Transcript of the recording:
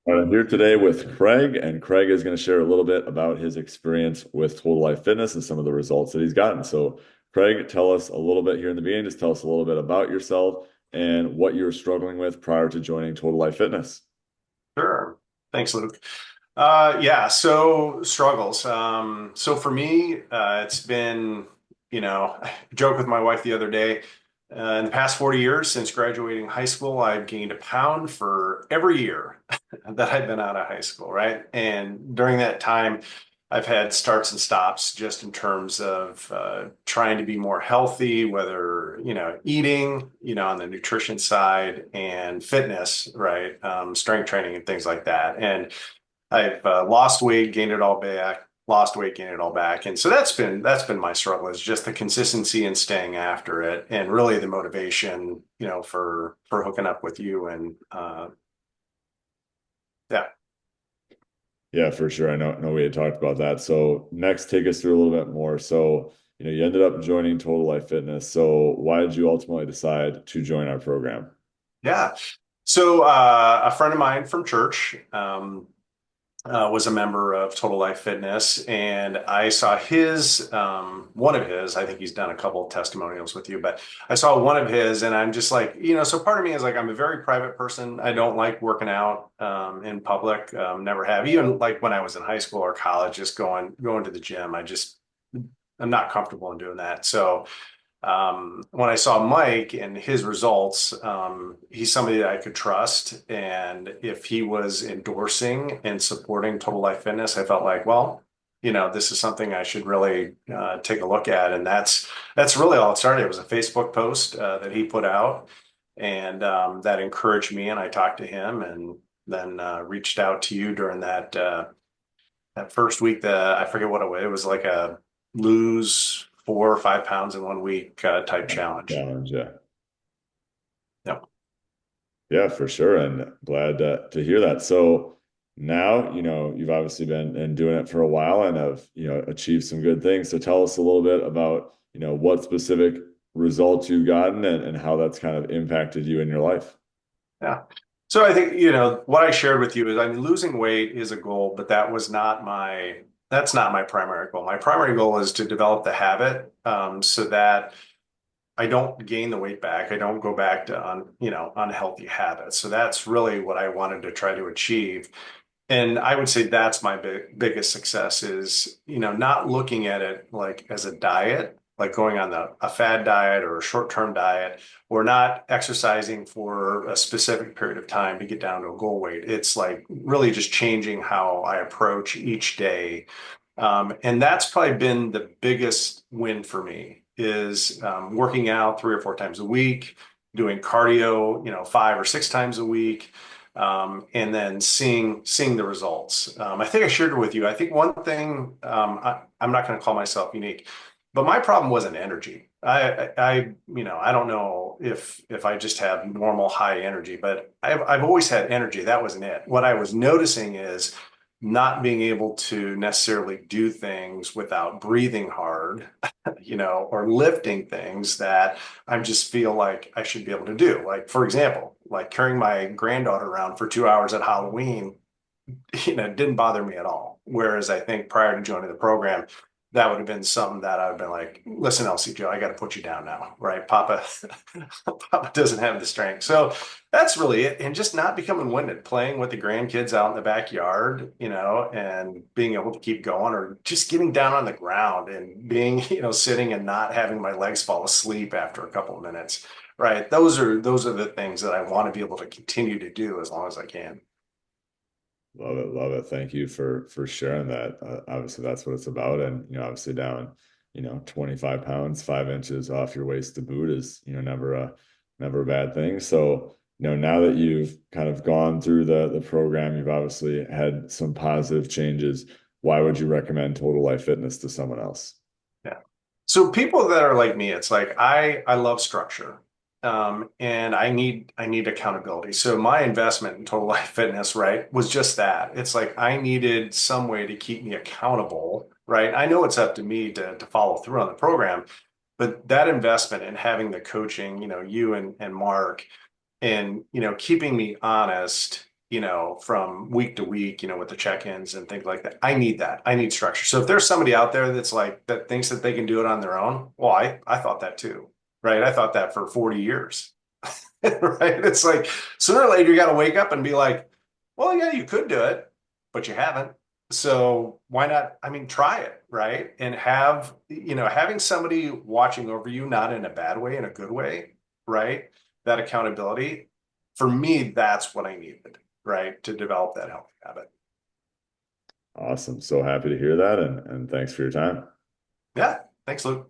I'm here today with Craig, and Craig is going to share a little bit about his experience with Total Life Fitness and some of the results that he's gotten. So, Craig, tell us a little bit here in the beginning. Just tell us a little bit about yourself and what you were struggling with prior to joining Total Life Fitness. Sure. Thanks, Luke. Yeah, so struggles. So for me, it's been, I joked with my wife the other day. In the past 40 years since graduating high school, I've gained a pound for every year that I've been out of high school, right? And during that time, I've had starts and stops just in terms of trying to be more healthy, whether, eating, on the nutrition side and fitness, right? Strength training and things like that. And I've lost weight, gained it all back, lost weight, gained it all back. And so that's been my struggle is just the consistency and staying after it and really the motivation, for hooking up with you. And yeah. Yeah, for sure. I know we had talked about that. So, next, take us through a little bit more. So, you ended up joining Total Life Fitness. So, why did you ultimately decide to join our program? Yeah. So a friend of mine from church, was a member of Total Life Fitness, and I saw one of his. I think he's done a couple of testimonials with you, but I saw one of his, and I'm just like, so part of me is like, I'm a very private person. I don't like working out in public. Never have. Even like when I was in high school or college, just going to the gym. I'm not comfortable in doing that. So when I saw Mike and his results, he's somebody that I could trust. And if he was endorsing and supporting Total Life Fitness, I felt like, well, this is something I should really take a look at. And that's really all it started. It was a Facebook post that he put out, and that encouraged me. And I talked to him, and then reached out to you during that first week. That I forget what it was. It was like a lose 4 or 5 pounds in 1 week type challenge. Challenge, yeah. Yep. Yeah, for sure. And glad to hear that. So now, you've obviously been and doing it for a while and have, achieved some good things. So tell us a little bit about, what specific results you've gotten and how that's kind of impacted you in your life. Yeah. So I think, what I shared with you is, I mean, losing weight is a goal, but that's not my primary goal. My primary goal is to develop the habit, so that I don't gain the weight back. I don't go back to unhealthy habits. So that's really what I wanted to try to achieve. And I would say that's my biggest success is, not looking at it like as a diet, like going on a fad diet or a short-term diet, or not exercising for a specific period of time to get down to a goal weight. It's like really just changing how I approach each day. And that's probably been the biggest win for me is working out 3 or 4 times a week, doing cardio, 5 or 6 times a week, and then seeing the results. I think I shared it with you. I think one thing, I'm not going to call myself unique, but my problem wasn't energy. I don't know if I just have normal high energy, but I've always had energy. That wasn't it. What I was noticing is not being able to necessarily do things without breathing hard, or lifting things that I just feel like I should be able to do. Like, for example, like carrying my granddaughter around for 2 hours at Halloween, didn't bother me at all. Whereas I think prior to joining the program, that would have been something that I've been like, listen, Elsie Joe, I got to put you down now, right? Papa, Papa doesn't have the strength. So that's really it. And just not becoming winded, playing with the grandkids out in the backyard, and being able to keep going, or just getting down on the ground and being, sitting and not having my legs fall asleep after a couple of minutes, right? Those are the things that I want to be able to continue to do as long as I can. Love it, love it. Thank you for sharing that. Obviously, that's what it's about. And obviously down, 25 pounds, 5 inches off your waist to boot is, never a bad thing. So, now that you've kind of gone through the program, you've obviously had some positive changes. Why would you recommend Total Life Fitness to someone else? Yeah. So people that are like me, it's like I love structure. And I need accountability. So my investment in Total Life Fitness, right, was just that. It's like I needed some way to keep me accountable, right? I know it's up to me to follow through on the program, but that investment in having the coaching, you and Mark, and keeping me honest from week to week, with the check-ins and things like that. I need that. I need structure. So if there's somebody out there that's like that thinks that they can do it on their own, well, I thought that too, right? I thought that for 40 years, right? It's like sooner or later you got to wake up and be like, well, yeah, you could do it, but you haven't. So why not? I mean, try it, right? And having somebody watching over you, not in a bad way, in a good way, right? That accountability, for me, that's what I needed, right? To develop that healthy habit. Awesome. So happy to hear that, and thanks for your time. Yeah. Thanks, Luke.